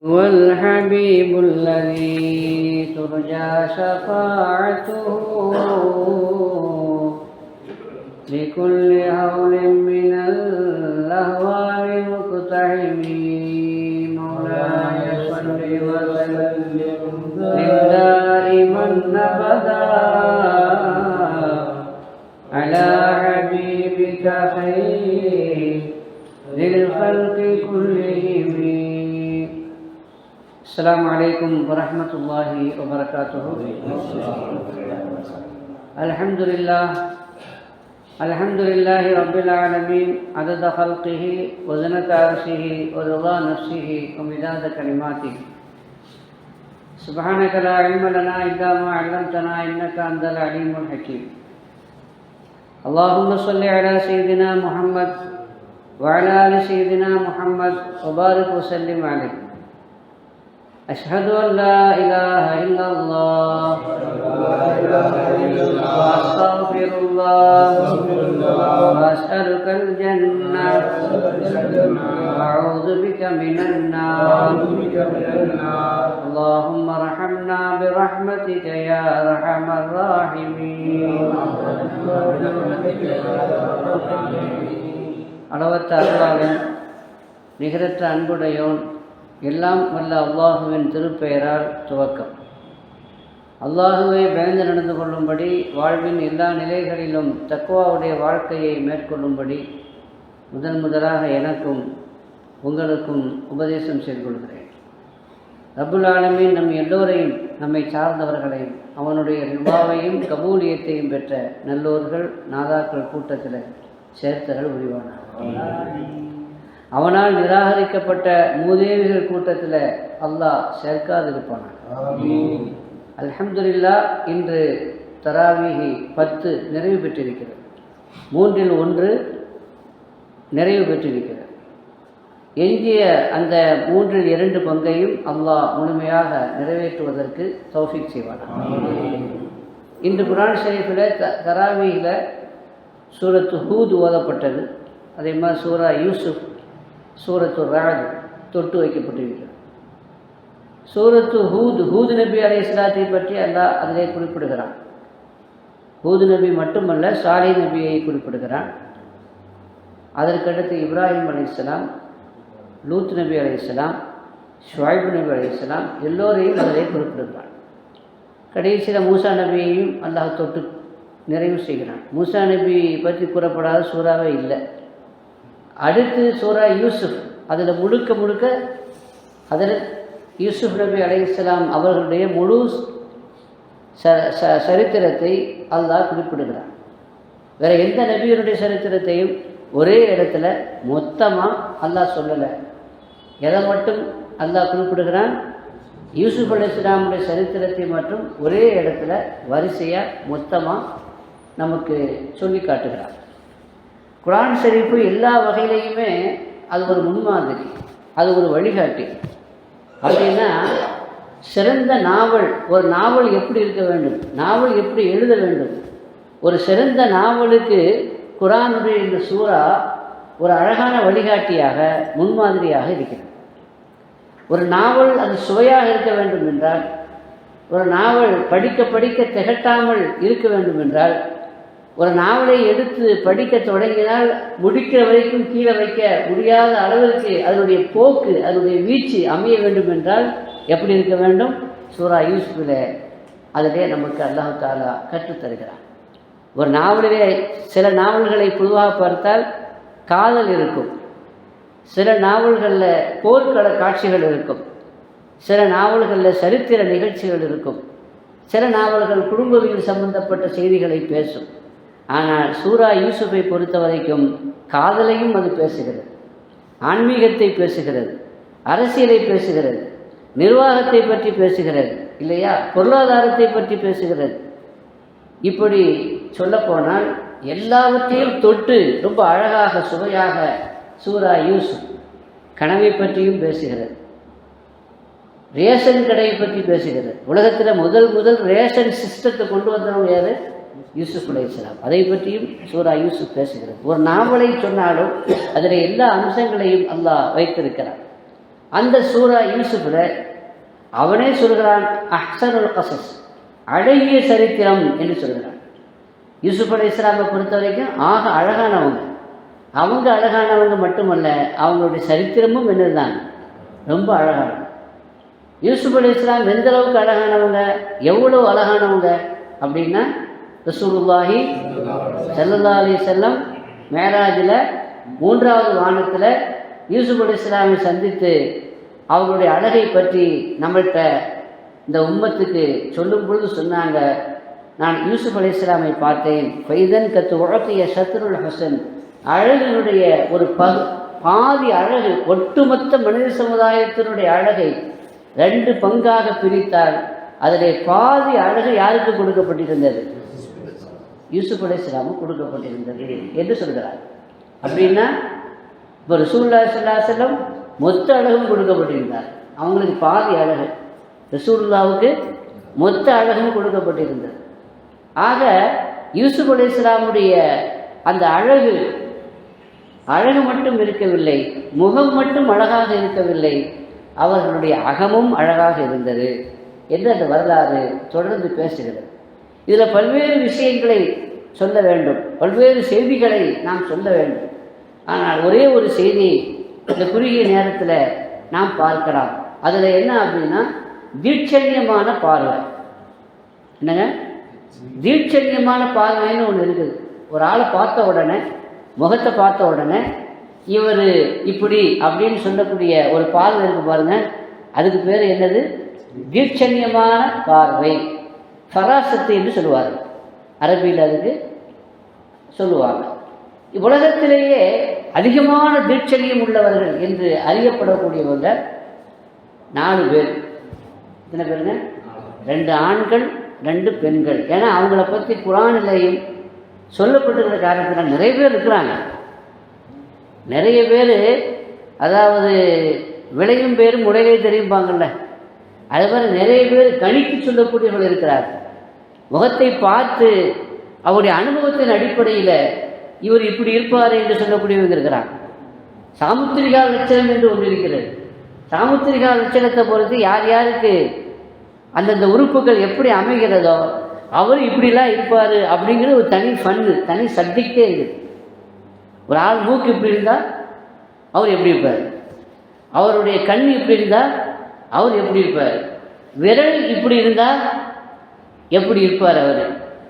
هو الحبيب الذي ترجى شفاعته لكل هول من الأهوال مقتحم. مولاي صل وسلم دائما أبدا على حبيبك خير للخلق كلهم. السلام عليكم ورحمة الله وبركاته. الحمد لله رب العالمين عدد خلقه وزنة عرشه ورضا نفسه ومداد كلماته. سبحانك لا علم لنا إلا ما علمتنا إنك أنت العليم الحكيم. اللهم صل على سيدنا محمد وعلى آل سيدنا محمد وبارك وسلم عليه. أشهد أن لا إله إلا الله وأستغفر الله وأسألك الجنة وأعوذ بك من النار. اللهم ارحمنا برحمتك يا أرحم الراحمين. அளவற்ற அருளாளன் நிகரற்ற அன்புடையோன் எல்லாம் வல்ல அல்லாஹுவின் திருப்பெயரால் துவக்கம். அல்லாஹுவை பயந்து நடந்து கொள்ளும்படி வாழ்வின் எல்லா நிலைகளிலும் தக்வாவுடைய வாழ்க்கையை மேற்கொள்ளும்படி முதலாக எனக்கும் உங்களுக்கும் உபதேசம் செய்து கொள்கிறேன். ரப்புல் ஆலமீன் நம் எல்லோரையும் நம்மை சார்ந்தவர்களையும் அவனுடைய ரிபாவையும் கபூலியத்தையும் பெற்ற நல்லோர்கள் நாதாக்கள் கூட்டத்தில் சேர்த்தர்கள் உரிவானார். அவனால் நிராகரிக்கப்பட்ட மூதேவிகள் கூட்டத்தில் அல்லாஹ் சேர்க்காதிருப்பானார். அல்ஹம்துலில்லாஹ். இன்று தராவீஹி 10 நிறைவு பெற்றிருக்கிறது. 3இல் 1 நிறைவு பெற்றிருக்கிறது. எஞ்சிய அந்த 3இல் 2 பங்கையும் அல்லாஹ் முழுமையாக நிறைவேற்றுவதற்கு தௌஃபீக் செய்வானார். இன்று குர்ஆன் ஷரீஃபில் தராவீஹில் சூரத்து ஹூத் ஓதப்பட்டது. அதே மாதிரி சூரா யூசுப், சூரத்து ராத் தொட்டு வைக்கப்பட்டிருக்கிறது. சூரத்து ஹூத் நபி அலைஹிஸ்ஸலாத்தை பற்றி அல்லாஹ் அதிலே குறிப்பிடுகிறான். ஹூத் நபி மட்டுமல்ல, சாலிஹ் நபியை குறிப்பிடுகிறான். அதற்கடுத்து இப்ராஹிம் அலைஹிஸ்ஸலாம், லூத் நபி அலைஹிஸ்ஸலாம், ஷுஐப் நபி அலைஹிஸ்ஸலாம் எல்லோரையும் அதிலே குறிப்பிடுகிறான். கடைசியில் மூசா நபியையும் அல்லாஹ் தொட்டு நிறைவு செய்கிறான். மூசா நபி பற்றி கூறப்படாத சூறாவே இல்லை. அடுத்து சூரா யூசுப், அதில் முழுக்க அதில் யூசுப் நபி அலைஹிஸ்ஸலாம் அவர்களுடைய முழு சரித்திரத்தை அல்லாஹ் குறிப்பிடுகிறார். வேறு எந்த நபியினுடைய சரித்திரத்தையும் ஒரே இடத்துல மொத்தமாக அல்லாஹ் சொல்லலை. எதை மட்டும் அல்லாஹ் குறிப்பிடுகிறான்? யூசுப் அலைஹிஸ்ஸலாமுடைய சரித்திரத்தை மட்டும் ஒரே இடத்துல வரிசையாக மொத்தமாக நமக்கு சொல்லி காட்டுகிறார். குர்ஆன் ஷரீஃபு எல்லா வகையிலையுமே அது ஒரு முன்மாதிரி, அது ஒரு வழிகாட்டி. அப்படின்னா சிறந்த நாவல், ஒரு நாவல் எப்படி இருக்க வேண்டும், நாவல் எப்படி எழுத வேண்டும், ஒரு சிறந்த நாவலுக்கு குர்ஆனுடைய இந்த சூரா ஒரு அழகான வழிகாட்டியாக முன்மாதிரியாக இருக்கிறது. ஒரு நாவல் அது சுவையாக இருக்க வேண்டும் என்றால், ஒரு நாவல் படிக்க திகட்டாமல் இருக்க வேண்டும் என்றால், ஒரு நாவலை எடுத்து படிக்க தொடங்கினால் முடிக்கிற வரைக்கும் கீழே வைக்க முடியாத அளவிற்கு அதனுடைய போக்கு, அதனுடைய வீச்சு அமைய வேண்டும் என்றால் எப்படி இருக்க வேண்டும்? சூரா யூசுஃபில் அதிலே நமக்கு அல்லாஹ் தஆலா கற்றுத்தருகிறார். ஒரு நாவலிலே சில நாவல்களை பொதுவாக பார்த்தால் காதல் இருக்கும், சில நாவல்களில் போர்க்கள காட்சிகள் இருக்கும், சில நாவல்களில் சரித்திர நிகழ்ச்சிகள் இருக்கும், சில நாவல்கள் குடும்பவியல் சம்பந்தப்பட்ட செய்திகளை பேசும். ஆனால் சூரா யூசுஃபை பொறுத்த வரைக்கும் காதலையும் அது பேசுகிறது, ஆன்மீகத்தை பேசுகிறது, அரசியலை பேசுகிறது, நிர்வாகத்தை பற்றி பேசுகிறது, இல்லையா, பொருளாதாரத்தை பற்றி பேசுகிறது. இப்படி சொல்லப்போனால் எல்லாவற்றையும் தொட்டு ரொம்ப அழகாக சுவையாக சூரா யூசுப் கனவை பற்றியும் பேசுகிறது, ரேஷன் கடையை பற்றி பேசுகிறது. உலகத்தில் முதல் ரேஷன் சிஸ்டத்தை கொண்டு வந்தவங்க யார்? யூசுப் அலைஹிஸ்ஸலாம். அதை பற்றியும் சூரா யூசுப் பேசுகிறது. ஒரு நாவலை சொன்னாலும் அதில் எல்லா அம்சங்களையும் அல்லாஹ் வைத்திருக்கிறார். அந்த சூரா யூசுஃபில் அவனே சொல்கிறான் அஹ்சனுல் கஸஸ், அழகிய சரித்திரம் என்று சொல்கிறான். யூசுப் அலைஹிஸ்ஸலாமை பொறுத்த வரைக்கும் ஆக அழகானவங்க. அவங்க அழகானவங்க மட்டுமல்ல, அவங்களுடைய சரித்திரமும் என்னதுதான் ரொம்ப அழகானவங்க. யூசுப் அலைஹிஸ்ஸலாம் எந்த அளவுக்கு அழகானவங்க, எவ்வளோ அழகானவங்க அப்படின்னா, ரசூலுல்லாஹி ஸல்லல்லாஹு அலைஹி வஸல்லம் மேராஜில் 3வது வானத்தில் யூசுப் அலைஹிஸ்ஸலாமை சந்தித்து அவங்களுடைய அழகை பற்றி நம்மள்கிட்ட இந்த உம்மத்துக்கு சொல்லும் பொழுது சொன்னாங்க, நான் யூசுப் அலைஹிஸ்ஸலாமை பார்த்தேன். ஃபைதன் கத்து உழக்கிய சத்ருல் ஹசன், அழகினுடைய ஒரு பாதி அழகு, ஒட்டுமொத்த மனித சமுதாயத்தினுடைய அழகை 2 பங்காக பிரித்தால் அதிலே பாதி அழகு யாருக்கு கொடுக்கப்பட்டிருந்தது? யூசுப் அலைஹிஸ்ஸலாமுக்கு கொடுக்கப்பட்டிருந்தது என்று சொல்கிறார். அப்படின்னா இப்போ ரசூலுல்லாஹி ஸல்லல்லாஹு அலைஹி வஸல்லம் மொத்த அழகும் கொடுக்கப்பட்டிருந்தார், அவங்களுக்கு பாதி அழகு. ரசூலுல்லாவுக்கு மொத்த அழகும் கொடுக்கப்பட்டிருந்தது. ஆக யூசுப் அலைஹிஸ்ஸலாமுடைய அந்த அழகு மட்டும் இருக்கவில்லை, முகம் மட்டும் அழகாக இருக்கவில்லை, அவர்களுடைய அகமும் அழகாக இருந்தது என்று அந்த வரலாறு தொடர்ந்து பேசுகிறது. இதில் பல்வேறு விஷயங்களை சொல்ல வேண்டும், பல்வேறு செய்திகளை நாம் சொல்ல வேண்டும். ஆனால் ஒரே ஒரு செய்தி இந்த குறுகிய நேரத்தில் நாம் பார்க்கலாம். அதில் என்ன அப்படின்னா, தீட்சண்யமான பார்வை. என்னங்க, தீட்சண்யமான பார்வைன்னு ஒன்று இருக்குது. ஒரு ஆளை பார்த்த உடனே, முகத்தை பார்த்த உடனே இவர் இப்படி அப்படின்னு சொல்லக்கூடிய ஒரு பார்வை இருக்கு பாருங்க, அதுக்கு பேர் என்னது? தீட்சண்யமான பார்வை, ஃபராசத்து என்று சொல்லுவார். அரபியில் அதுக்கு சொல்லுவாங்க. உலகத்திலேயே அதிகமான தீட்சண்யம் உள்ளவர்கள் என்று அறியப்படக்கூடியவர்கள் 4 பேர். எத்தனை பேருங்க? 2 ஆண்கள் 2 பெண்கள். ஏன்னா அவங்கள பற்றி குர்ஆனிலேயும் சொல்லப்பட்டிருக்கிற காரணத்தினால் நிறைய பேர் இருக்கிறாங்க. நிறைய பேர், அதாவது விளையும் பேரும் உடையிலே தெரியும்பாங்கள்ல, அது மாதிரி நிறைய பேர் கணித்து சொல்லக்கூடியவர்கள் இருக்கிறார்கள். முகத்தை பார்த்து அவருடைய அனுபவத்தின் அடிப்படையில் இவர் இப்படி இருப்பார் என்று சொல்லக்கூடியவங்க இருக்கிறாங்க. சாமுத்திரிகா லட்சணம் என்று ஒன்று இருக்கிறது. சாமுத்திரிகா லட்சணத்தை பொறுத்து யார் யாருக்கு அந்தந்த உறுப்புகள் எப்படி அமைகிறதோ அவர் இப்படிலாம் இருப்பார் அப்படிங்கிற ஒரு தனி ஃபன்னு, தனி சப்ஜெக்டே இருக்குது. ஒரு ஆள் மூக்கு இப்படி இருந்தால் அவர் எப்படி இருப்பார், அவருடைய கண் இப்படி இருந்தால் அவர் எப்படி இருப்பார், விரல் இப்படி இருந்தால் எப்படி இருப்பார் அவர்.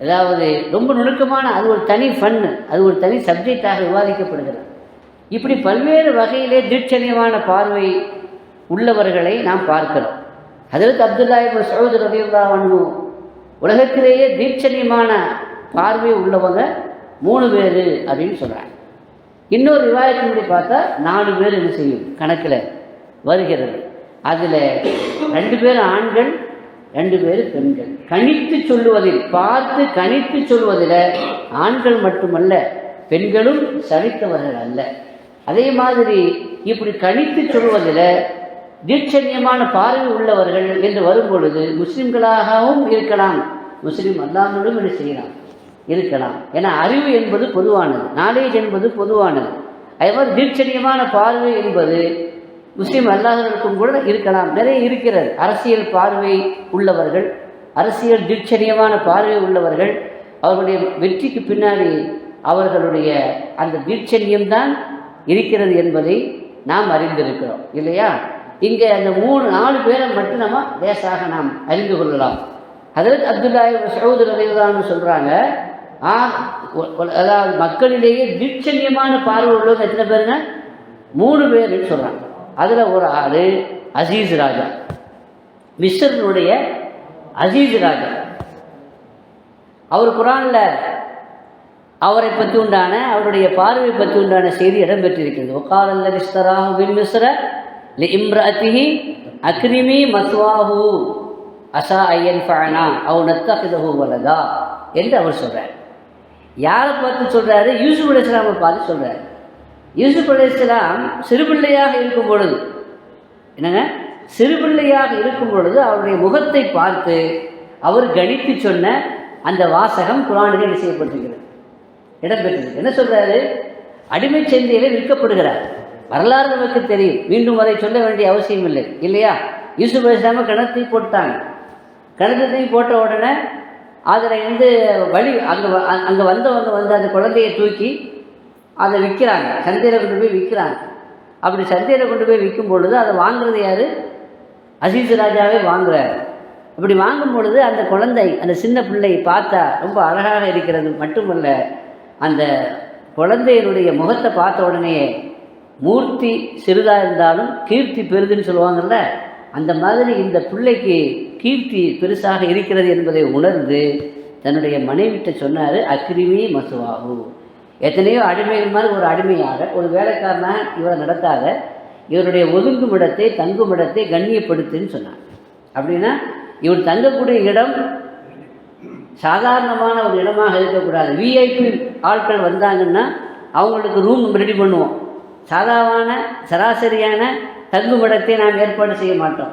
அதாவது ரொம்ப நுணுக்கமான, அது ஒரு தனி ஃபன்னு, அது ஒரு தனி சப்ஜெக்டாக விவாதிக்கப்படுகிறது. இப்படி பல்வேறு வகையிலே தீட்சண்யமான பார்வை உள்ளவர்களை நாம் பார்க்கிறோம். ஹஜ்ரத் அப்துல்லாஹ் இப்னு மஸ்ஊத் ரலியல்லாஹு அன்ஹு உலகத்திலேயே தீட்சண்யமான பார்வை உள்ளவங்க 3 பேர் அப்படின்னு சொல்கிறாங்க. இன்னொரு ரிவாயத்தின்படி பார்த்தா 4 பேர் என்ன செய்யும் கணக்கில் வருகிறது. அதில் 2 பேர் ஆண்கள் 2 பேர் பெண்கள். கணித்து சொல்லுவதில், பார்த்து கணித்து சொல்வதில் ஆண்கள் மட்டுமல்ல, பெண்களும் சலித்தவர்கள் அல்ல. அதே மாதிரி இப்படி கணித்து சொல்வதில் தீட்சண்யமான பார்வை உள்ளவர்கள் என்று வரும்பொழுது முஸ்லிம்களாகவும் இருக்கலாம், முஸ்லீம் அல்லாமலும் என்ன செய்யலாம், இருக்கலாம். ஏன்னா அறிவு என்பது பொதுவானது, நாலேஜ் என்பது பொதுவானது. அதே மாதிரி தீட்சண்யமான பார்வை என்பது முஸ்லீம் அல்லாதவர்களுக்கும் கூட இருக்கலாம், நிறைய இருக்கிறது. அரசியல் பார்வை உள்ளவர்கள், அரசியல் தீட்சண்யமான பார்வை உள்ளவர்கள், அவர்களுடைய வெற்றிக்கு பின்னாடி அவர்களுடைய அந்த தீட்சண்யம்தான் இருக்கிறது என்பதை நாம் அறிந்திருக்கிறோம் இல்லையா? இங்கே அந்த 3-4 பேரை மட்டும் நம்ம லேசாக நாம் அறிந்து கொள்ளலாம். ஹஜ்ரத் அப்துல்லாஹ் இப்னு மஸ்ஊத் ரலியல்லாஹு அன்ஹு சொல்கிறாங்க, அதாவது மக்களிலேயே தீட்சண்யமான பார்வை உள்ளவங்க எத்தனை பேருங்க? 3 பேர்னு சொல்கிறாங்க. அதில் ஒரு ஆள் அசீஸ் ராஜா, மிஸ்ரினுடைய அசீஸ் ராஜா. அவர் குர்ஆனில் அவரை பற்றி உண்டான, அவருடைய பார்வை பற்றி உண்டான செய்தி இடம்பெற்றிருக்கிறது. வகால அல்லதி இஸ்தராஹு பின் மிஸ்ர லிஇம்ரஅத்திஹி அக்ரிமி மஸ்வாஹு அஸா அய்யன்ஃபஅனா அவ் நத்தகிதஹு வலதா என்று அவர் சொல்கிறார். யாரை பார்த்து சொல்கிறாரு? யூசுப் அலைஹிஸ்ஸலாமை பார்த்து சொல்கிறார். யூசுப் அலைஹிஸ்ஸலாம் சிறுபிள்ளையாக இருக்கும் பொழுது, என்னங்க, சிறுபிள்ளையாக இருக்கும் பொழுது அவருடைய முகத்தை பார்த்து அவர் கணித்து சொன்ன அந்த வாசகம் குர்ஆனிலே என்ன செய்யப்பட்டிருக்கிறது, இடம்பெற்றிருக்கு. என்ன சொல்கிறாரு? அடிமை சந்தையில் விற்கப்படுகிறார். வரலாறு நமக்கு தெரியும், மீண்டும் அதை சொல்ல வேண்டிய அவசியம் இல்லை இல்லையா? யூசுப் அலைஹிஸ்ஸலாம் கிணத்தை போட்டாங்க. கிணத்தை போட்ட உடனே அதில் வழி அங்கே வந்தவங்க அந்த குழந்தையை தூக்கி அதை விற்கிறாங்க, சந்தையில் கொண்டு போய் விற்கிறாங்க. அப்படி சந்தையில் கொண்டு போய் விற்கும் பொழுது அதை வாங்குறது யார்? அசீஸ் ராஜாவே வாங்குறாரு. அப்படி வாங்கும் பொழுது அந்த குழந்தை, அந்த சின்ன பிள்ளை பார்த்தா ரொம்ப அழகாக இருக்கிறது மட்டுமல்ல, அந்த குழந்தையினுடைய முகத்தை பார்த்த உடனேயே மூர்த்தி சிறிதாக இருந்தாலும் கீர்த்தி பெருதுன்னு சொல்லுவாங்கள்ல, அந்த மாதிரி இந்த பிள்ளைக்கு கீர்த்தி பெருசாக இருக்கிறது என்பதை உணர்ந்து தன்னுடைய மனைவிட்ட சொன்னார், அக்ரிமி மசுவாகு. எத்தனையோ அடிமைகள் மாதிரி ஒரு அடிமையாக, ஒரு வேலைக்காரனாக இவரை நடத்தாத, இவருடைய ஒதுங்கும் இடத்தை தங்கும் இடத்தை கண்ணியப்படுத்துன்னு சொன்னார். அப்படின்னா இவர் தங்கக்கூடிய இடம் சாதாரணமான ஒரு இடமாக இருக்கக்கூடாது. விஐபி ஆட்கள் வந்தாங்கன்னா அவங்களுக்கு ரூம் ரெடி பண்ணுவோம். சாதாரண சராசரியான தங்குமிடத்தை நாம் ஏற்பாடு செய்ய மாட்டோம்.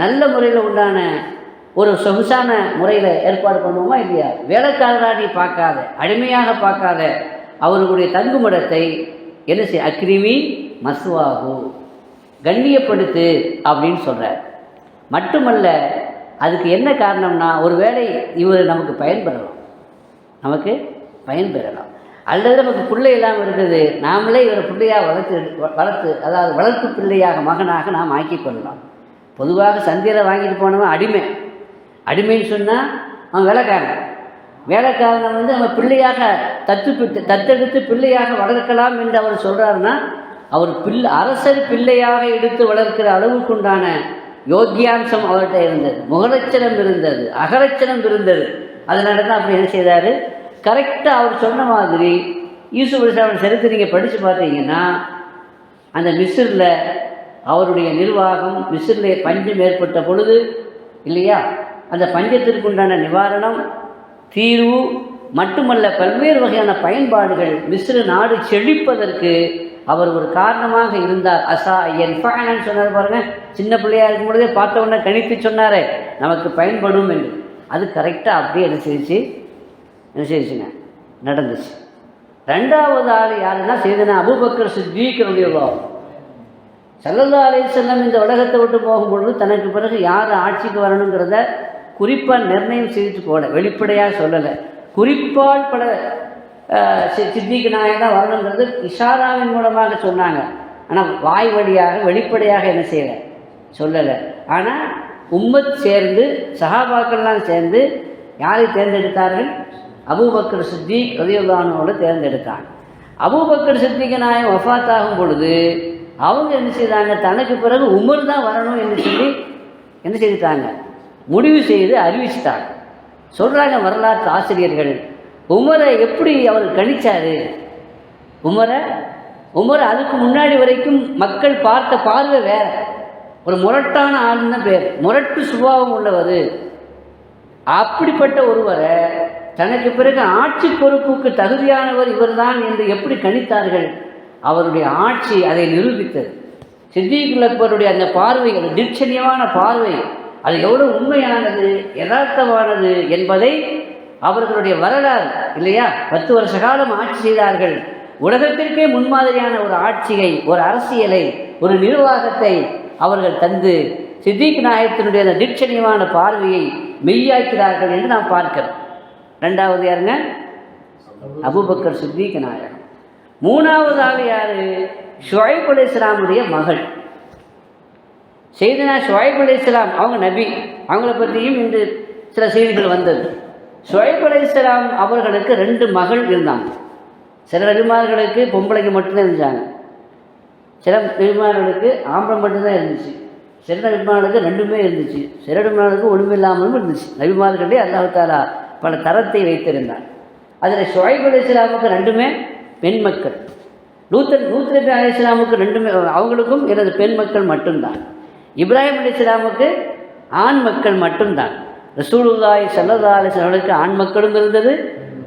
நல்ல முறையில் உண்டான ஒரு சொகுசான முறையில் ஏற்பாடு பண்ணுவோமா இல்லையா? வேலைக்காரராடி பார்க்காத, அடிமையாக பார்க்காத அவர்களுடைய தங்குமிடத்தை என்ன செய், அக்ரிமி மசுவாகு, கண்ணியப்படுத்து அப்படின்னு சொல்கிறார். மட்டுமல்ல, அதுக்கு என்ன காரணம்னா, ஒரு வேளை இவர் நமக்கு பயன்பெறலாம், அல்லது நமக்கு பிள்ளை இல்லாமல் இருக்குது, நாமளே இவரை பிள்ளையாக வளர்த்து அதாவது வளர்ப்பு பிள்ளையாக மகனாக நாம் ஆக்கி கொள்ளலாம். பொதுவாக சந்தையில் வாங்கிட்டு போனவன் அடிமைன்னு சொன்னால் அவன் வேலைக்காரனை நம்ம பிள்ளையாக தத்தெடுத்து பிள்ளையாக வளர்க்கலாம் என்று அவர் சொல்கிறாருன்னா, அவர் அரசர் பிள்ளையாக எடுத்து வளர்க்கிற அளவுக்குண்டான யோக்கியாம்சம் அவர்கிட்ட இருந்தது, முகலட்சணம் இருந்தது, அகலட்சணம் இருந்தது. அதனால தான் அப்படி என்ன செய்தார், கரெக்டாக அவர் சொன்ன மாதிரி யூசுப் அலைஹிஸ்ஸலாம் சரித்திரம் நீங்கள் படித்து பார்த்தீங்கன்னா, அந்த மிஸ்ரில் அவருடைய நிர்வாகம், மிஸ்ரில் பஞ்சம் ஏற்பட்ட பொழுது இல்லையா, அந்த பஞ்சத்திற்குண்டான நிவாரணம், தீர்வு மட்டுமல்ல பல்வேறு வகையான பயன்பாடுகள், மிஸ்ர் நாடு செழிப்பதற்கு அவர் ஒரு காரணமாக இருந்தார். அசா என் ஃபேனன்னு சொன்னார் பாருங்க, சின்ன பிள்ளையாக இருக்கும் பொழுதே பார்த்த உடனே கணித்து சொன்னாரே நமக்கு பயன்படும் என்று. அது கரெக்டாக அப்படியே என்ன செய்யுச்சுங்க, நடந்துச்சு. ரெண்டாவது ஆள் யாருன்னா செய்தனா அபூபக்கர் சித்தீக் ரலியல்லாஹு அன்ஹு. ஸல்லல்லாஹு அலைஹி வஸல்லம் இந்த உலகத்தை விட்டு போகும்பொழுது தனக்கு பிறகு யார் ஆட்சிக்கு வரணுங்கிறத குறிப்பாக நிர்ணயம் செய்துட்டு போல, வெளிப்படையாக சொல்லலை. குறிப்பால் பல சித்திக்கு நாயகம் தான் வரணுங்கிறது இஷாராவின் மூலமாக சொன்னாங்க. ஆனால் வாய் வழியாக வெளிப்படையாக என்ன செய்யலை, சொல்லலை. ஆனால் உம்மத் சேர்ந்து சஹாபாக்கள்லாம் சேர்ந்து யாரை தேர்ந்தெடுத்தார்கள்? அபூபக்கர் சித்திக் ரலியல்லாஹு அன்ஹுவோட தேர்ந்தெடுத்தாங்க. அபூபக்கர் சித்திக் நாயகம் வஃபாத் ஆகும் பொழுது அவங்க என்ன செய்தாங்க, தனக்கு பிறகு உமர் தான் வரணும் என்று சொல்லி என்ன செய்துட்டாங்க, முடிவு செய்து அறிவிச்சிட்டாங்க. சொல்கிறாங்க வரலாற்று ஆசிரியர்கள், உமரை எப்படி அவர் கணிச்சார்? உமரை அதுக்கு முன்னாடி வரைக்கும் மக்கள் பார்த்த பார்வை வேற, ஒரு முரட்டான ஆளுன்னு தான் பேர், முரட்டு சுபாவம் உள்ளவர். அப்படிப்பட்ட ஒருவரை தனக்கு பிறகு ஆட்சி பொறுப்புக்கு தகுதியானவர் இவர்தான் என்று எப்படி கணித்தார்கள்? அவருடைய ஆட்சி அதை நிரூபித்தது. சித்திக் அக்பருடைய அந்த பார்வை, அந்த தீட்சணியமான பார்வை, அது எவ்வளோ உண்மையானது, யதார்த்தமானது என்பதை அவர்களுடைய வரலாறு இல்லையா, 10 வருஷ காலம் ஆட்சி செய்தார்கள். உலகத்திற்கே முன்மாதிரியான ஒரு ஆட்சியை, ஒரு அரசியலை, ஒரு நிர்வாகத்தை அவர்கள் தந்து சித்திக் நாயகத்தினுடைய அந்த தீட்சணியமான பார்வையை மெய்யாக்கிறார்கள் என்று நாம் பார்க்கிறோம். ரெண்டாவது யாருங்க? அபூபக்கர் சித்திக் நாயகம். மூணாவதாக யாரு? ஷுஐப் அலைஹிஸ்ஸலாமுடைய மகள் செய்தனா ஷுஐப் அலைஹிஸ்ஸலாம். அவங்க நபி, அவங்கள பற்றியும் இன்று சில செய்திகள் வந்தது. ஷுஐப் அலைஹிஸ்ஸலாம் அவர்களுக்கு 2 மகள் இருந்தாங்க. சில நபிமார்களுக்கு பொம்பளைக்கு மட்டும்தான் இருந்தாங்க, சில நபிமார்களுக்கு ஆம்பளை மட்டும்தான் இருந்துச்சு, சில நபிமார்களுக்கு 2மே இருந்துச்சு, சில நபிமார்களுக்கு ஒன்றுமே இல்லாமலும் இருந்துச்சு. நபிமார்களே அல்லாஹ் தஆலா பல தரத்தை வைத்திருந்தார். அதில் ஷுஐப் அலைஹிஸ்ஸலாமுக்கு 2மே பெண் மக்கள். லூத் நபி அலைஹிஸ்ஸலாமுக்கு 2மே அவங்களுக்கும் எனது பெண் மக்கள் மட்டும்தான். இப்ராஹிம் அலைஹிஸ்ஸலாமுக்கு ஆண் மக்கள் மட்டும்தான். ரசூலுல்லாஹி ஸல்லல்லாஹு அலைஹி வஸல்லம் ஆண் மக்களும் இருந்தது,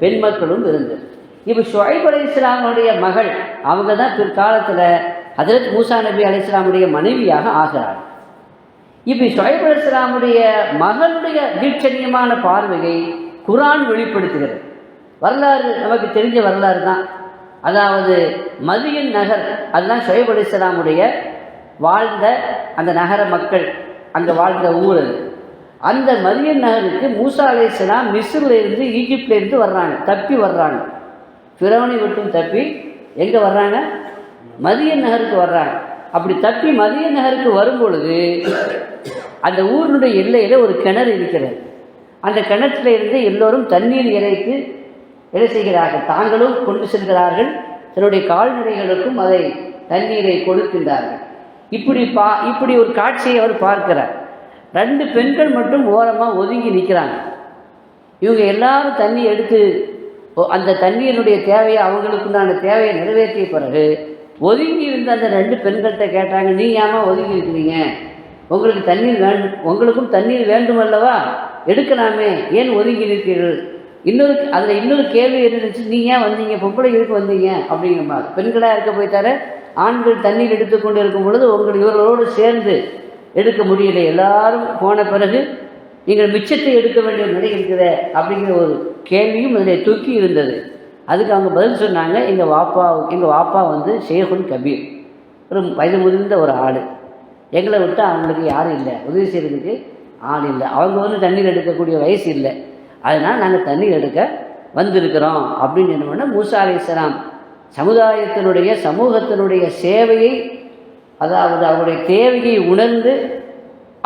பெண் மக்களும் இருந்தது. இப்போ ஷுஐப் அலைஹிஸ்ஸலாமுடைய மகள் அவங்க தான் பிற்காலத்தில் ஹஜ்ரத் மூசா நபி அலைஹிஸ்ஸலாமுடைய மனைவியாக ஆகிறார். இப்போ ஷுஐப் அலைஹிஸ்ஸலாமுடைய மகளுடைய தீட்சணியமான பார்வையை குர்ஆன் வெளிப்படுத்துகிறது. வரலாறு நமக்கு தெரிஞ்ச வரலாறு தான். அதாவது மதியன் நகர், அதுதான் ஷுவைப் அலைஹிஸ்ஸலாமுடைய வாழ்ந்த அந்த நகர மக்கள் அங்கே வாழ்ந்த ஊர் அது. அந்த மதியன் நகருக்கு மூசா அலைஹிஸ்ஸலாம் மிஸ்ரில் இருந்து ஈஜிப்டிலேருந்து வர்றாங்க, தப்பி வர்றாங்க. ஃபிரௌனை விட்டும் தப்பி எங்கே வர்றாங்க? மதியன் நகருக்கு வர்றாங்க. அப்படி தப்பி மதியன் நகருக்கு வரும்பொழுது அந்த ஊரினுடைய எல்லையில் ஒரு கிணறு இருக்கிறது. அந்த கிணற்றில் இருந்து எல்லோரும் தண்ணீர் இறைத்து என்ன செய்கிறார்கள்? தாங்களும் கொண்டு செல்கிறார்கள், தன்னுடைய கால்நடைகளுக்கும் அதை தண்ணீரை கொடுக்கின்றார்கள். இப்படி ஒரு காட்சியை அவர் பார்க்கிறார். 2 பெண்கள் மட்டும் ஓரமாக ஒதுங்கி நிற்கிறாங்க. இவங்க எல்லாரும் தண்ணி எடுத்து அந்த தண்ணீருடைய தேவையை அவங்களுக்குண்டான தேவையை நிறைவேற்றிய பிறகு ஒதுங்கி இருந்த அந்த 2 பெண்கள்கிட்ட கேட்டாங்க, நீ ஏமா ஒதுங்கி இருக்கிறீங்க? உங்களுக்கு தண்ணீர் வேண்டும், உங்களுக்கும் தண்ணீர் வேண்டும் அல்லவா, எடுக்கலாமே, ஏன் ஒதுங்கி இருக்கிறீர்கள்? இன்னொரு கேள்வி இருந்துச்சு, நீ ஏன் வந்தீங்க, பொம்பளை இருக்கு வந்தீங்க அப்படிங்கிற மாதிரி. பெண்களாக இருக்க போய்த்தார ஆண்கள் தண்ணீர் எடுத்துக்கொண்டு இருக்கும் பொழுது இவர்களோடு சேர்ந்து எடுக்க முடியல. எல்லாரும் போன பிறகு நீங்கள் மிச்சத்தை எடுக்க வேண்டிய நிலை இருக்கிற அப்படிங்கிற ஒரு கேள்வியும் அதில் தூக்கி இருந்தது. அதுக்கு அவங்க பதில் சொன்னாங்க, எங்கள் வாப்பா வந்து ஷேகுல் கபீர், ஒரு வயது முதிர்ந்த ஒரு ஆள், எங்களை விட்டு அவங்களுக்கு யாரும் இல்லை, உதவி செய்கிறதுக்கு ஆள் இல்லை, அவங்க வந்து தண்ணீர் எடுக்கக்கூடிய வயசு இல்லை, அதனால் நாங்கள் தண்ணீர் எடுக்க வந்திருக்கிறோம் அப்படின்னு என்ன பண்ணால் மூசா அலைஹிஸ்ஸலாம் சமூகத்தினுடைய சேவையை, அதாவது அவருடைய தேவையை உணர்ந்து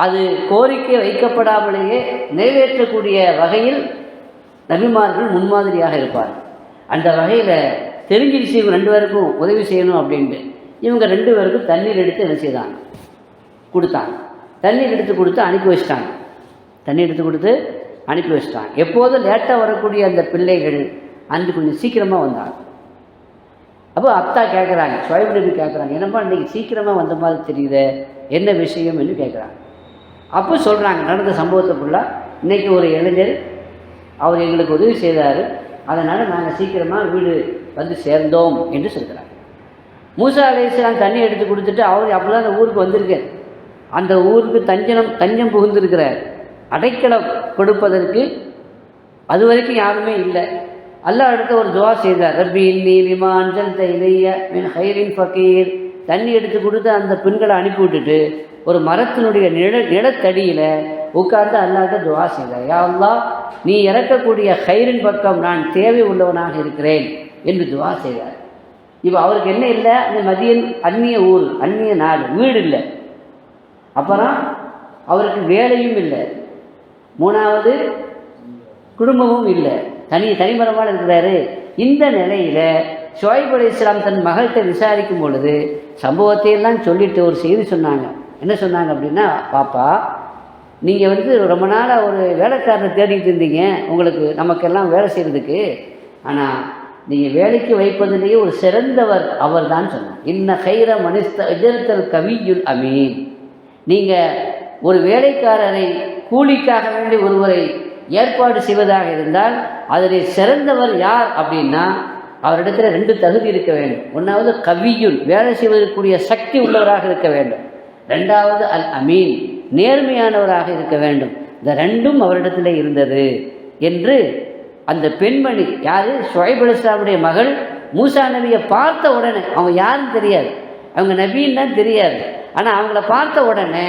அது கோரிக்கை வைக்கப்படாமலேயே நிறைவேற்றக்கூடிய வகையில் நபிமார்கள் முன்மாதிரியாக இருப்பார்கள். அந்த வகையில் தெரிஞ்சிருச்சு இவங்க 2 பேருக்கும் உதவி செய்யணும் அப்படின்ட்டு. இவங்க 2 பேருக்கும் தண்ணீர் எடுத்து என்ன செய்தாங்க? கொடுத்தாங்க. தண்ணீர் எடுத்து கொடுத்து அனுப்பி வச்சிட்டாங்க. எப்போதும் லேட்டாக வரக்கூடிய அந்த பிள்ளைகள் அன்று கொஞ்சம் சீக்கிரமாக வந்தாங்க. அப்போ அத்தா கேட்குறாங்க, ஷுவைப் நபி கேட்குறாங்க, என்னப்பா இன்றைக்கி சீக்கிரமாக வந்த மாதிரி தெரியுது, என்ன விஷயம் என்று கேட்குறாங்க. அப்போ சொல்கிறாங்க நடந்த சம்பவத்தை ஃபுல்லாக, இன்றைக்கி ஒரு இளைஞர் அவர் எங்களுக்கு உதவி செய்தார், அதனால் நாங்கள் சீக்கிரமாக வீடு வந்து சேர்ந்தோம் என்று சொல்கிறாங்க. மூசா அலைஹிஸ்ஸலாம் தண்ணி எடுத்து கொடுத்துட்டு அவர் அப்போ தான் அந்த ஊருக்கு வந்திருக்கார். அந்த ஊருக்கு தஞ்சம் புகுந்திருக்கிறார். அடைக்கலம் கொடுப்பதற்கு அது வரைக்கும் யாருமே இல்லை. அல்லாஹ் அடுத்த ஒரு துவா செய்தார், ரப்பி இன்னி லிமா அன்ஸல்த இலைய மின் ஹைரின் ஃபகீர். தண்ணி எடுத்து கொடுத்து அந்த பெண்களை அனுப்பி விட்டுட்டு ஒரு மரத்தினுடைய நிலத்தடியில் உட்கார்ந்து அல்லாஹ்ட்ட துவா செய்தார், யா அல்லாஹ், நீ இறக்கக்கூடிய ஹைரின் பக்கம் நான் தேவை உள்ளவனாக இருக்கிறேன் என்று துவா செய்தார். இப்போ அவருக்கு என்ன இல்லை? அந்த மதியன் அந்நிய ஊர், அந்நிய நாடு, வீடு இல்லை. அப்புறம் அவருக்கு வேலையும் இல்லை. 3வது குடும்பமும் இல்லை, தனிமரமாக இருக்கிறாரு. இந்த நிலையில் ஷுவைப் அலைஹிஸ்ஸலாம் தன் மகள்கிட்ட விசாரிக்கும் பொழுது சம்பவத்தையெல்லாம் சொல்லிட்டு ஒரு செய்தி சொன்னாங்க. என்ன சொன்னாங்க அப்படின்னா, பாப்பா, நீங்கள் வந்து ரொம்ப நாளாக ஒரு வேலைக்காரனை தேடிட்டு இருந்தீங்க, உங்களுக்கு நமக்கெல்லாம் வேலை செய்கிறதுக்கு. ஆனால் நீங்கள் வேலைக்கு வைப்பதிலேயே ஒரு சிறந்தவர் அவர் தான் சொன்னார். இன்ன ஹைர மனிஸ்தல் கவியுல் அமீன். நீங்கள் ஒரு வேலைக்காரரை கூலிக்காக வேண்டி ஒருவரை ஏற்பாடு செய்வதாக இருந்தால் அதில் சிறந்தவர் யார் அப்படின்னா அவரிடத்தில் 2 தகுதி இருக்க வேண்டும். 1வது கவியுல், வேலை செய்வதற்குரிய சக்தி உள்ளவராக இருக்க வேண்டும். 2வது அல் அமீன், நேர்மையானவராக இருக்க வேண்டும். இந்த 2ம் அவரிடத்தில் இருந்தது என்று அந்த பெண்மணி, யார்? ஷுவைப் அலைஹிஸ்ஸலாமுடைய மகள் மூசா நபியை பார்த்த உடனே, அவங்க யாருன்னு தெரியாது, அவங்க நபின்னு தான் தெரியாது, ஆனால் அவங்கள பார்த்த உடனே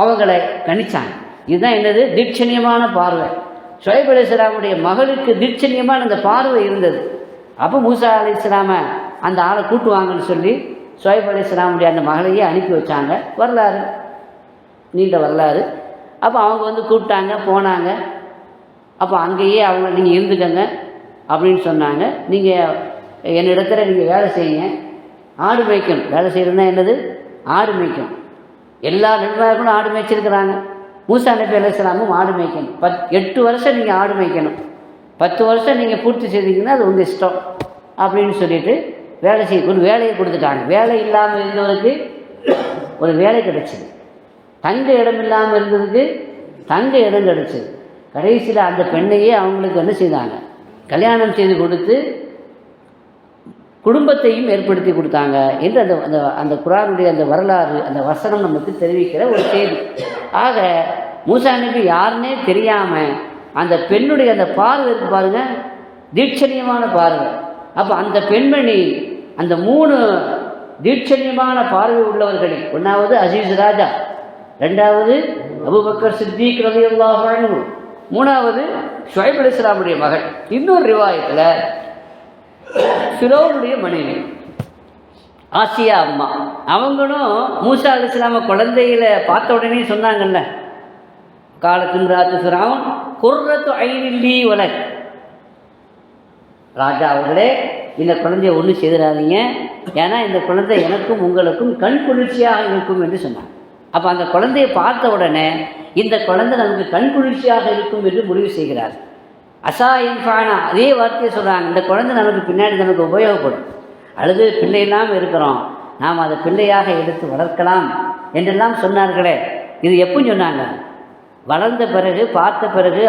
அவங்கள கணிச்சாங்க. இதுதான் என்னது? தீட்சணியமான பார்வை. ஷுவைப் அலைஹிஸ்ஸலாமுடைய மகளுக்கு தீட்சணியமான அந்த பார்வை இருந்தது. அப்போ மூசா அலைஹிஸ்ஸலாமை அந்த ஆளை கூட்டுவாங்கன்னு சொல்லி ஷுவைப் அலைஹிஸ்ஸலாமுடைய அந்த மகளையே அனுப்பி வச்சாங்க. வரலாறு, நீண்ட வரலாறு. அப்போ அவங்க வந்து கூப்பிட்டாங்க, போனாங்க. அப்போ அங்கேயே அவங்க நீங்கள் இருந்துக்கங்க அப்படின்னு சொன்னாங்க. நீங்கள் என்னிடத்துல நீங்கள் வேலை செய்யுங்க, ஆடு மேய்க்கணும். வேலை செய்கிறதுனா என்னது? ஆடு மேய்க்கணும். எல்லா நபிமார்களும் ஆடு மேய்ச்சிருக்கிறாங்க. மூசா நபி அலைஹிஸ்ஸலாமும் ஆடு மேய்க்கணும். 8 வருஷம் நீங்கள் ஆடு மேய்க்கணும். 10 வருஷம் நீங்கள் பூர்த்தி செய்தீங்கன்னா அது உங்கள் இஷ்டம் அப்படின்னு சொல்லிட்டு ஒரு வேலையை கொடுத்துட்டாங்க. வேலை இல்லாமல் இருந்தவருக்கு ஒரு வேலை கிடைச்சிது, தங்க இடம் இல்லாமல் இருந்ததுக்கு தங்க இடம் கிடைச்சிது. கடைசியில் அந்த பெண்ணையே அவங்களுக்கு என்ன செய்தாங்க? கல்யாணம் செய்து கொடுத்து குடும்பத்தையும் ஏற்படுத்தி கொடுத்தாங்க என்று அந்த குர்ஆனுடைய அந்த வரலாறு, அந்த வசனம் நமக்கு தெரிவிக்கிற ஒரு செய்தி. ஆக மூசா நபி யாருன்னே தெரியாமல் அந்த பெண்ணுடைய அந்த பார்வை இருக்கு பாருங்க, தீட்சணியமான பார்வை. அப்போ அந்த பெண்மணி அந்த 3 தீட்சண்யமான பார்வை உள்ளவர்களில், ஒன்றாவது அசீஸ் ராஜா, 2வது அபூபக்கர் சித்திக் ரலியல்லாஹு அன்ஹு, 3வது ஷுஐப் அலைஹிஸ்ஸலாமுடைய மகள். இன்னொரு ரிவாயத்தில் ஃபிரௌனுடைய மனைவி ஆசியா அம்மா, அவங்களும் மூசா அலைஹிஸ்ஸலாம குழந்தையில பார்த்த உடனே சொன்னாங்கல்ல, காலத்தின் ராத்து ஃபிரௌன் குர்ரத்து ஐனில்லி வலக், ராஜா அவர்களே இந்த குழந்தைய ஒன்று செய்திடாதீங்க, ஏன்னா இந்த குழந்தை எனக்கும் உங்களுக்கும் கண் குளிர்ச்சியாக இருக்கும் என்று சொன்னாங்க. அப்போ அந்த குழந்தையை பார்த்த உடனே இந்த குழந்தை நமக்கு கண் குளிர்ச்சியாக இருக்கும் என்று முடிவு செய்கிறார். அசா இன்ஃபானா, அதே வார்த்தையை சொல்கிறாங்க, இந்த குழந்தை நமக்கு பின்னாடி நமக்கு உபயோகப்படும், அல்லது பிள்ளை இல்லாமல் இருக்கிறோம், நாம் அதை பிள்ளையாக எடுத்து வளர்க்கலாம் என்றெல்லாம் சொன்னார்களே. இது எப்போ சொன்னாங்க? வளர்ந்த பிறகு, பார்த்த பிறகு,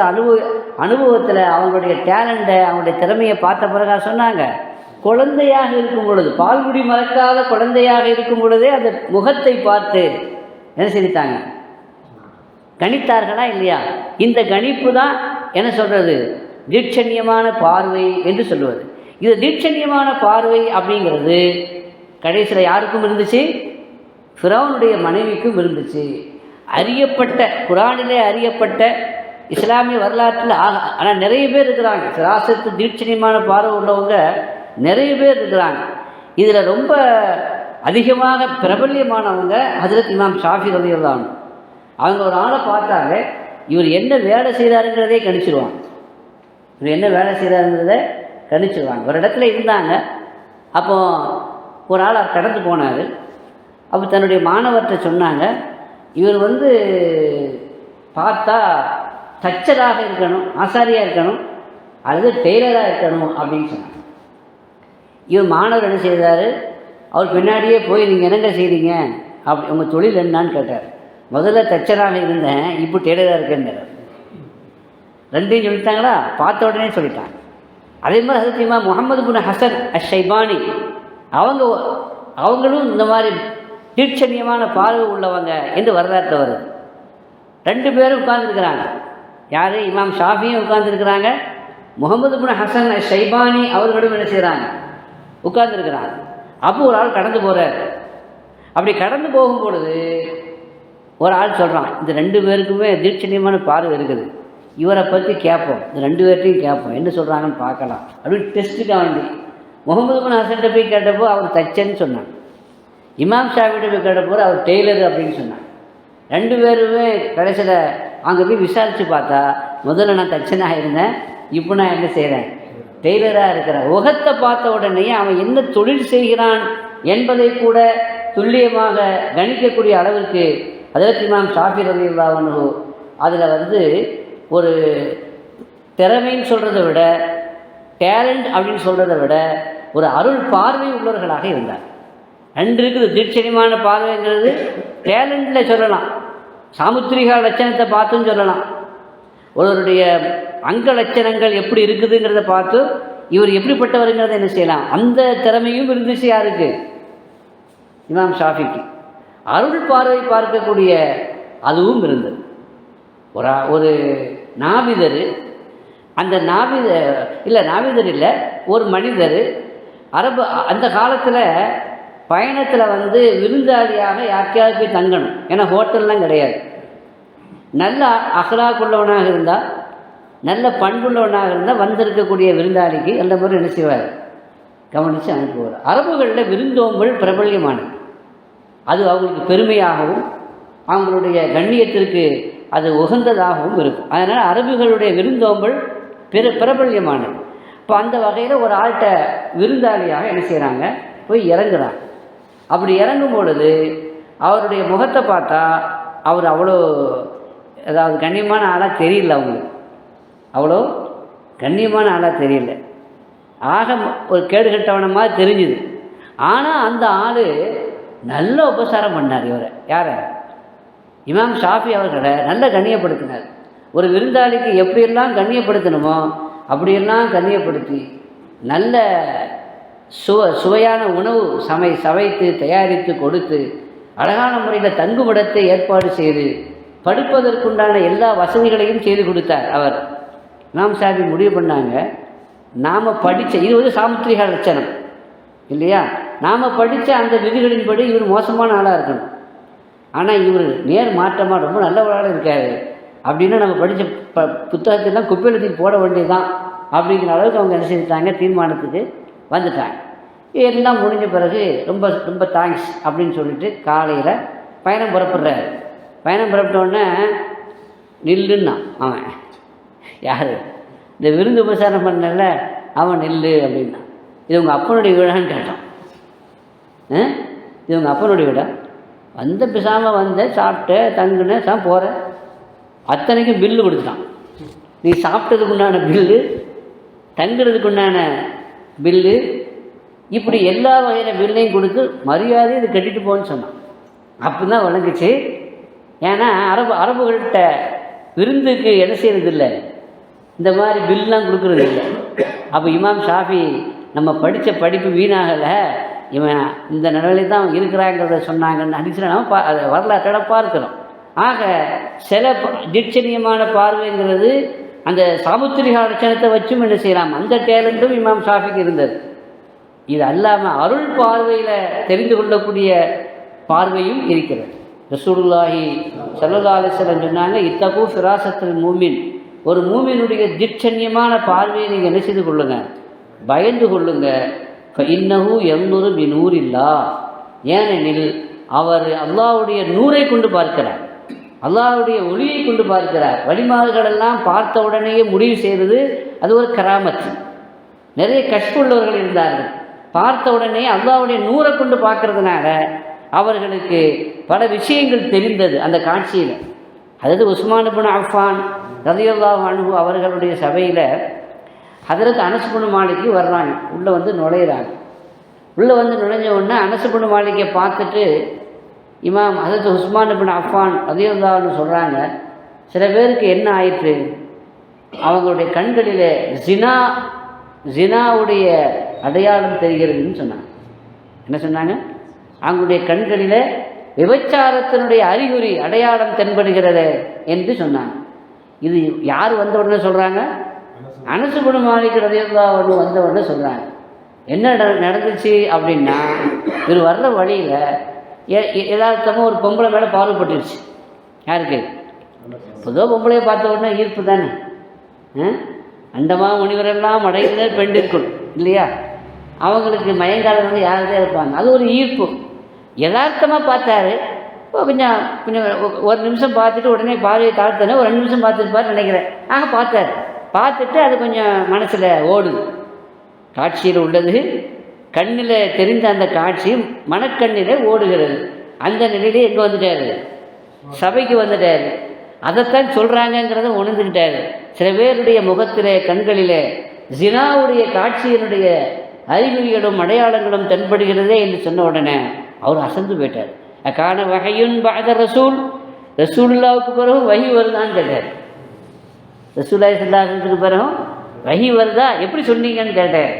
அனுபவத்தில் அவங்களுடைய டேலண்ட்டை, அவங்களுடைய திறமையை பார்த்த பிறகு சொன்னாங்க. குழந்தையாக இருக்கும் பொழுது, பால்குடி மறக்காத குழந்தையாக இருக்கும் பொழுதே அந்த முகத்தை பார்த்து என்ன செஞ்சிட்டாங்க? கணித்தார்களா இல்லையா? இந்த கணிப்பு தான் என்ன சொல்கிறது? தீட்சண்யமான பார்வை என்று சொல்லுவது. இது தீட்சண்யமான பார்வை அப்படிங்கிறது கடைசியில் யாருக்கும் இருந்துச்சு? ஃபிரௌனுடைய மனைவிக்கும் இருந்துச்சு. அறியப்பட்ட, குரானிலே அறியப்பட்ட, இஸ்லாமிய வரலாற்றில் ஆனால் நிறைய பேர் இருக்கிறாங்க, சிராசத்து தீட்சண்யமான பார்வை உள்ளவங்க நிறைய பேர் இருக்கிறாங்க. இதில் ரொம்ப அதிகமாக பிரபல்யமானவங்க ஹஜ்ரத் இமாம் ஷாஃபி ரலியல்லாஹு அன்ஹு. அவங்க ஒரு ஆளை பார்த்தாங்க, இவர் என்ன வேலை செய்கிறாருங்கிறதே கணிச்சிடுவாங்க. இவர் என்ன வேலை செய்கிறாருங்கிறத கணிச்சிடுவாங்க. ஒரு இடத்துல இருந்தாங்க, அப்போ ஒரு ஆள் கடந்து போனார். அப்போ தன்னுடைய மாணவர்கிட்ட சொன்னாங்க, இவர் பார்த்தா தச்சராக இருக்கணும், ஆசாரியாக இருக்கணும், அல்லது டெய்லராக இருக்கணும் அப்படின்னு சொன்னாங்க. இவர் மாணவர் என்ன செய்தார்? அவர் பின்னாடியே போய் நீங்கள் என்னங்க செய்கிறீங்க, அப்படி உங்கள் தொழில் என்னான்னு கேட்டார். முதல்ல தச்சராக இருந்தேன், இப்போ டெய்லராக இருக்கேன். ரெண்டையும் சொல்லிட்டாங்களா? பார்த்த உடனே சொல்லிட்டாங்க. அதே மாதிரி ஹஜ்ரத் இமாம் முஹம்மது பின் ஹசன் அஷ்-ஷைபானி அவங்களும் இந்த மாதிரி தீட்சண்யமான பார்வை உள்ளவங்க என்று வரலாற்றில் வருது. 2 பேரும் உட்கார்ந்துருக்கிறாங்க. யார்? இமாம் ஷாஃபியும் உட்கார்ந்துருக்கிறாங்க, முகமது பின் ஹசன் அஷ்-ஷைபானி அவர்களும் என்ன செய்கிறாங்க? உட்கார்ந்துருக்கிறாங்க. அப்போ ஒரு ஆள் கடந்து போகிறார். அப்படி கடந்து போகும் பொழுது ஒரு ஆள் சொல்கிறான், இந்த 2 பேருக்குமே தீட்சண்யமான பார்வை இருக்குது, இவரை பற்றி கேட்போம், இந்த 2 பேர்ட்டையும் கேட்போம், என்ன சொல்கிறாங்கன்னு பார்க்கலாம் அப்படின்னு டெஸ்ட்டுக்காக வேண்டி முகமது பின் ஹசன்கிட்ட போய் கேட்டப்போ அவர் தச்சன்னு சொன்னாங்க. இமாம் ஷாஃபிகிட்ட போய் கேட்டப்போ அவர் டெய்லர் அப்படின்னு சொன்னாங்க. 2 பேருமே கடைசியில் அங்கே போய் விசாரித்து பார்த்தா, முதல்ல நான் தச்சனாக இருந்தேன், இப்போ நான் என்ன செய்கிறேன்? டெய்லராக இருக்கிறேன். முகத்தை பார்த்த உடனே அவன் என்ன தொழில் செய்கிறான் என்பதை கூட துல்லியமாக கணிக்கக்கூடிய அளவிற்கு ஹஜ்ரத் இமாம் ஷாஃபி ரலியல்லாஹு அன்ஹு அதில் ஒரு திறமைன்னு சொல்கிறத விட, டேலண்ட் அப்படின்னு சொல்கிறத விட ஒரு அருள் பார்வை உள்ளவர்களாக இருந்தார். 2 இருக்குது. தீட்சண்யமான பார்வைங்கிறது டேலண்டில் சொல்லலாம், சாமுத்திரிகா லட்சணத்தை பார்த்துன்னு சொல்லலாம், ஒருவருடைய அங்க லட்சணங்கள் எப்படி இருக்குதுங்கிறத பார்த்து இவர் எப்படிப்பட்டவருங்கிறத என்ன செய்யலாம். அந்த திறமையும் இருந்துச்சு யாருக்கு? இமாம் ஷாஃபிக்கு. அருள் பார்வை பார்க்கக்கூடிய அதுவும் இருந்தது. ஒரு நாவிதர், அந்த நாவிதர் இல்லை, ஒரு மனிதர் அரபு அந்த காலத்தில் பயணத்தில் விருந்தாளியாக யாருக்கையாவது போய் தங்கணும், ஏன்னா ஹோட்டல்லாம் கிடையாது. நல்ல அஹ்லாக் உள்ளவனாக இருந்தால், நல்ல பண்புள்ளவனாக இருந்தால் வந்திருக்கக்கூடிய விருந்தாளிக்கு எல்லா முறை என்ன செய்வார்? கவனித்து அனுப்புவார். அரபுகளில் விருந்தோம்பல் பிரபல்யமானது. அது அவங்களுக்கு பெருமையாகவும் அவங்களுடைய கண்ணியத்திற்கு அது உகந்ததாகவும் இருக்கும். அதனால் அரபுகளுடைய விருந்தோம்பல் பிரபல்யமானது. இப்போ அந்த வகையில் ஒரு ஆள்கிட்ட விருந்தாளியாக என்ன செய்கிறாங்க? போய் இறங்குறாங்க. அப்படி இறங்கும் பொழுது அவருடைய முகத்தை பார்த்தா அவர் அவ்வளோ அதாவது கண்ணியமான ஆளாக தெரியல, அவங்களுக்கு அவ்வளோ கண்ணியமான ஆளாக தெரியல, ஆக ஒரு கேடுகட்டவன மாதிரி தெரிஞ்சுது. ஆனால் அந்த ஆள் நல்ல உபசாரம் பண்ணார். இவரை யாரை? இமாம் ஷாஃபி அவர்களை நல்ல கண்ணியப்படுத்தினார். ஒரு விருந்தாளிக்கு எப்படியெல்லாம் கண்ணியப்படுத்தணுமோ அப்படியெல்லாம் கண்ணியப்படுத்தி நல்ல சுவையான உணவு சமைத்து தயாரித்து கொடுத்து அழகான முறையில் தங்குமிடத்தை ஏற்பாடு செய்து படுப்பதற்குண்டான எல்லா வசதிகளையும் செய்து கொடுத்தார் அவர். இமாம் ஷாஃபி முடிவு பண்ணாங்க, நாம் படித்த இது வந்து சாமுத்திரிகா லட்சணம் இல்லையா? நாம் படித்த அந்த விதிகளின்படி இவர் மோசமான ஆளாக இருக்கணும். ஆனால் இவர் நேர் மாற்றமாக ரொம்ப நல்லவராக இருக்காரு அப்படின்னா நம்ம படித்த புத்தகத்தெல்லாம் குப்பையிலத்துக்கு போட வேண்டியதுதான் அப்படிங்கிற அளவுக்கு அவங்க என்ன செஞ்சுட்டாங்க, தீர்மானத்துக்கு வந்துட்டாங்க. எல்லாம் முடிஞ்ச பிறகு ரொம்ப ரொம்ப தேங்க்ஸ் அப்படின்னு சொல்லிட்டு காலையில் பயணம் புறப்படுறாரு. பயணம் புறப்பட்டோடனே நில்லுன்னா அவன் யார் இந்த விருந்து உபசாரம் பண்ணல அவன் நெல்லு அப்படின்னா. இது உங்கள் அப்பனுடைய வீடான்னு கேட்டான். இது உங்கள் அப்பனுடைய வீடா? வந்த பிசாமல் வந்த சாப்பிட்ட தங்குன போகிற அத்தனைக்கும் பில்லு கொடுத்துட்டான். நீ சாப்பிட்டதுக்கு உண்டான பில்லு, தங்குறதுக்கு உண்டான பில்லு, இப்படி எல்லா வகையான பில்லையும் கொடுத்து மரியாதை இது கட்டிட்டு போன்னு சொன்னான். அப்படி தான் விளங்குச்சு. ஏன்னா அரபுகள்கிட்ட விருந்துக்கு என்ன செய்கிறது இல்லை, இந்த மாதிரி பில்லாம் கொடுக்குறது இல்லை. அப்போ இமாம் ஷாஃபி நம்ம படித்த படிப்பு வீணாகலை, இவன் இந்த நிலையில் தான் இருக்கிறாங்கிறத சொன்னாங்கன்னு அடிச்சுனா நம்ம வரலாற்றோட பார்க்கிறோம். ஆக சில தீட்சணியமான பார்வைங்கிறது அந்த சாமுத்திரிகா லட்சணத்தை வச்சும் என்ன செய்யலாம், அந்த டேலண்ட்டும் இமாம் ஷாஃபிக்கு இருந்தது. இது அல்லாமல் அருள் பார்வையில் தெரிந்து கொள்ளக்கூடிய பார்வையும் இருக்கிறது. ரசூலுல்லாஹி ஸல்லல்லாஹு அலைஹி வஸல்லம் சொன்னாங்க, இத்தகு ஃபிராசத்துல் மூமின், ஒரு மூமினுடைய தீட்சண்யமான பார்வையை நீங்கள் என்ன செய்து கொள்ளுங்க, பயந்து கொள்ளுங்க. இன்னஹு யன்துரு பிநூரில்லா, ஏனெனில் அவர் அல்லாஹ்வுடைய நூரை கொண்டு பார்க்கிறார், அல்லாஹ்வுடைய ஒளியை கொண்டு பார்க்கிறார். வழிமாறுகளெல்லாம் பார்த்த உடனேயே முடிவு செய்கிறது அது ஒரு கராமத்து. நிறைய கஷ்புள்ளவர்கள் இருந்தார்கள், பார்த்த உடனே அல்லாஹ்வுடைய நூரை கொண்டு பார்க்கறதுனால அவர்களுக்கு பல விஷயங்கள் தெரிந்தது அந்த காட்சியில். அதாவது உஸ்மான் இப்னு அஃபான் ரலியல்லாஹு அன்ஹு அவர்களுடைய சபையில் ஹதரத் அனஸ் இப்னு மாலிக் வர்றாங்க, உள்ளே வந்து நுழையிறாங்க. உள்ளே வந்து நுழைஞ்ச உடனே அனஸ் இப்னு மாலிக்கை பார்த்துட்டு இமாம் ஹதரத் உஸ்மான் இப்னு அஃபான் ரலியல்லாஹு அன்ஹு சொல்கிறாங்க, சில பேருக்கு என்ன ஆயிற்று, அவங்களுடைய கண்களில் ஜினாவுடைய அடையாளம் தெரிகிறதுன்னு சொன்னாங்க. என்ன சொன்னாங்க? அவங்களுடைய கண்களில் விபச்சாரத்தினுடைய அறிகுறி அடையாளம் தென்படுகிறது என்று சொன்னாங்க. இது யார் வந்த உடனே சொல்கிறாங்க? அனஸ் இப்னு மாலிக் ரலியல்லாஹு அன்ஹு வந்த உடனே சொல்கிறாங்க. என்ன நடந்துச்சு அப்படின்னா, இவர் வர்ற வழியில் யதார்த்தமாக ஒரு பொம்பளை மேலே பார்வைப்பட்டுருச்சு. யாருக்கு? பொதுவாக பொம்பளையை பார்த்த உடனே ஈர்ப்பு தானே. அண்டமா முனிவரெல்லாம் அடைகிற பெண்டிற்குள் இல்லையா, அவங்களுக்கு மயங்காலவங்க யாருதான் இருப்பாங்க, அது ஒரு ஈர்ப்பு. யதார்த்தமாக பார்த்தாரு, கொஞ்சம் கொஞ்சம் ஒரு நிமிஷம் பார்த்துட்டு உடனே பார்வையை தாழ்த்தானே, ஒரு 2 நிமிஷம் பார்த்துருப்பாரு நினைக்கிறேன். பார்த்தார், பார்த்துட்டு அது கொஞ்சம் மனசில் ஓடுது. காட்சியில் உள்ளது கண்ணில் தெரிந்த அந்த காட்சி மனக்கண்ணில் ஓடுகிறது. அந்த நிலையிலே எங்கே வந்துட்டார்? சபைக்கு வந்துட்டார். அதைத்தான் சொல்கிறாங்கங்கிறத உணர்ந்துக்கிட்டார். சில பேருடைய முகத்திலே கண்களிலே ஜினாவுடைய காட்சியினுடைய அறிகுறிகளும் அடையாளங்களும் தென்படுகிறதே என்று சொன்ன உடனே அவர் அசந்து போயிட்டார். கான வகையுன் பாத ரசூலுல்லாவுக்கு பிறகு வஹி வருதான்னு கேட்டார். ரசூலுல்லாஹி ஸல்லல்லாஹு அலைஹி வஸல்லத்துக்கு பிறகும் வஹி வருதா, எப்படி சொன்னீங்கன்னு கேட்டார்.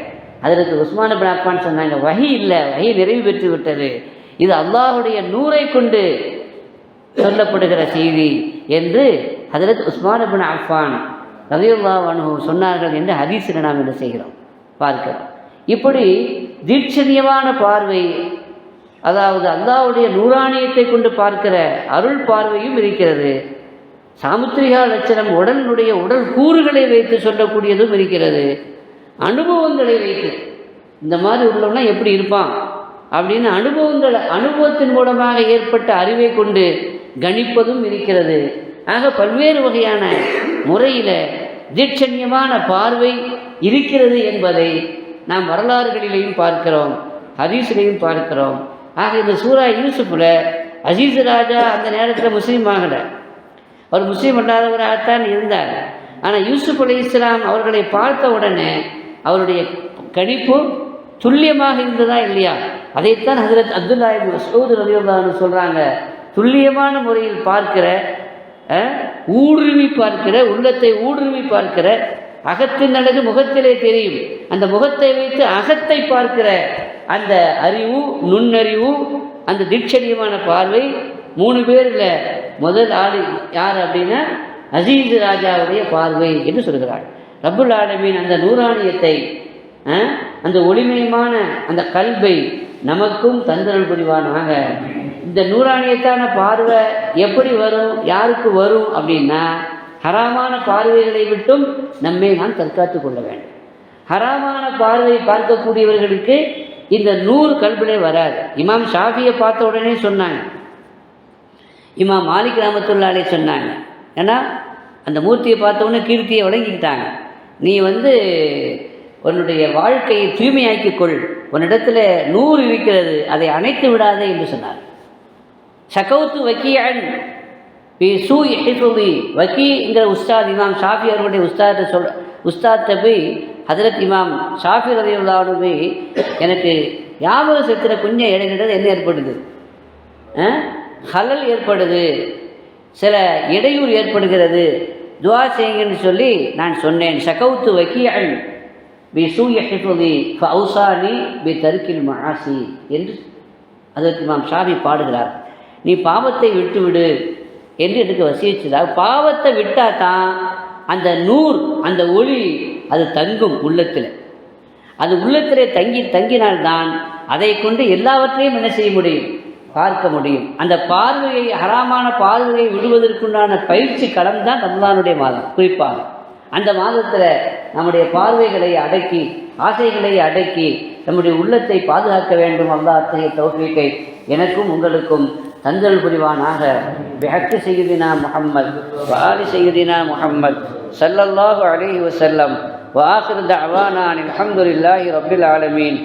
அதற்கு உஸ்மான் இப்னு அஃபான் சொன்னாங்க, வஹி இல்லை, வஹி நிறைவு பெற்று விட்டது, இது அல்லாஹுடைய நூரை கொண்டு சொல்லப்படுகிற செய்தி என்று ஹதரத் உஸ்மான் இப்னு அஃபான் ரலியல்லாஹு அன்ஹு சொன்னார்கள் என்று ஹதீஸில் நாம் என்ன செய்கிறோம், பார்க்கிறோம். இப்படி தீட்சணியமான பார்வை, அதாவது அல்லாஹ்வுடைய நூறானியத்தை கொண்டு பார்க்கிற அருள் பார்வையும் இருக்கிறது. சாமுத்திரிகா லட்சணம் உடலுடைய உடல் கூறுகளை வைத்து சொல்லக்கூடியதும் இருக்கிறது. அனுபவங்களை வைத்து இந்த மாதிரி உள்ளவனா எப்படி இருப்பான் அப்படின்னு அனுபவத்தின் மூலமாக ஏற்பட்ட அறிவை கொண்டு கணிப்பதும் இருக்கிறது. ஆக பல்வேறு வகையான முறையில் தீட்சண்யமான பார்வை இருக்கிறது என்பதை நாம் வரலாறுகளிலேயும் பார்க்கிறோம், ஹதீஸிலையும் பார்க்கிறோம். ஆக இந்த சூரா யூசுஃபில் அசீஸ் ராஜா அந்த நேரத்தில் முஸ்லீம் ஆகலை, அவர் முஸ்லீம் அல்லாதவராகத்தான் இருந்தார். ஆனால் யூசுப் அலைஹிஸ்ஸலாம் அவர்களை பார்த்த உடனே அவருடைய கணிப்பு துல்லியமாக இருந்ததா இல்லையா, அதைத்தான் ஹஜ்ரத் அப்துல்லா இப்னு மஸ்ஊத் ரலியல்லாஹு அன்ஹு சொல்கிறாங்க, துல்லியமான முறையில் பார்க்கிற, ஊடுருவி பார்க்கிற, உள்ளத்தை ஊடுருவி பார்க்கிற, அகத்தின் அழகு முகத்திலே தெரியும், அந்த முகத்தை வைத்து அகத்தை பார்க்கிற அந்த அறிவு, நுண்ணறிவு, அந்த தீட்சணியமான பார்வை 3 பேரில் முதல் ஆள் யார் அப்படின்னா அசீஸ் ராஜாவுடைய பார்வை என்று சொல்கிறார். ரப்புல் ஆலமீன் அந்த நூறானியத்தை, அந்த ஒளிமயமான அந்த கல்வை நமக்கும் தந்தரல் புரிவானாக. இந்த நூறானியத்தான பார்வை எப்படி வரும், யாருக்கு வரும் அப்படின்னா, ஹராமான பார்வைகளை விட்டும் நம்மை நாம் தற்காத்து கொள்ள வேண்டும். ஹராமான பார்வை பார்க்கக்கூடியவர்களுக்கு இந்த நூறு கல்விலே வராது. இமாம் ஷாஃபியை பார்த்த உடனே சொன்னாங்க, இமாம் மாலிக் ரஹ்மத்துல்லாஹி அலைஹி சொன்னாங்க, ஏன்னா அந்த மூர்த்தியை பார்த்த உடனே கீர்த்தியை வழங்கிக்கிட்டாங்க, நீ உன்னுடைய வாழ்க்கையை தூய்மையாக்கிக்கொள், உன்னிடத்தில் நூறு இருக்கிறது, அதை அணைத்து விடாதே என்று சொன்னார். ஷகௌத்து வக்கீஅன் பி சூஇ ஹிஃப்தி, வக்கீங்கிற உஸ்தாத் இமாம் ஷாஃபி அவர்களுடைய உஸ்தாத்தை போய் ஹதரத் இமாம் ஷாஃபி ரலியல்லாஹு அன்ஹு போய், எனக்கு ஞாபக சக்தியில் கொஞ்சம் இடையில என்ன ஏற்படுது, ஹலல் ஏற்படுது, சில இடையூறு ஏற்படுகிறது, துவா செய்யுங்கன்னு சொல்லி நான் சொன்னேன். ஷகௌத்து வக்கீஅன் பி சூஇ ஹிஃப்தி ஃபௌசானி பி தர்கில் மஆசி என்று ஹதரத் இமாம் ஷாஃபி பாடுகிறார். நீ பாவத்தை விட்டுவிடு என்று எனக்கு வசியச்சதா. பாவத்தை விட்டால் தான் அந்த நூர், அந்த ஒளி அது தங்கும் உள்ளத்தில். அது உள்ளத்திலே தங்கினால்தான் அதை கொண்டு எல்லாவற்றையும் என்ன செய்ய முடியும், பார்க்க முடியும். அந்த பார்வையை, ஹராமான பார்வையை விடுவதற்குண்டான பயிற்சி களம் தான் ரமலானுடைய மாதம். குறிப்பாக அந்த மாதத்தில் நம்முடைய பார்வைகளை அடக்கி, ஆசைகளை அடக்கி நம்முடைய உள்ளத்தை பாதுகாக்க வேண்டும். அல்லாஹ் அத்தகைய தௌஃபீக்கை எனக்கும் உங்களுக்கும் தந்தல் புரிவானாக. பிஹக்கி சய்யிதினா முஹம்மத் வ ஆலி சய்யிதினா முஹம்மத் ஸல்லல்லாஹு அலைஹி வஸல்லம். வ ஆகிரு தஅவானா அல்ஹம்துலில்லாஹி ரப்பில் ஆலமீன்.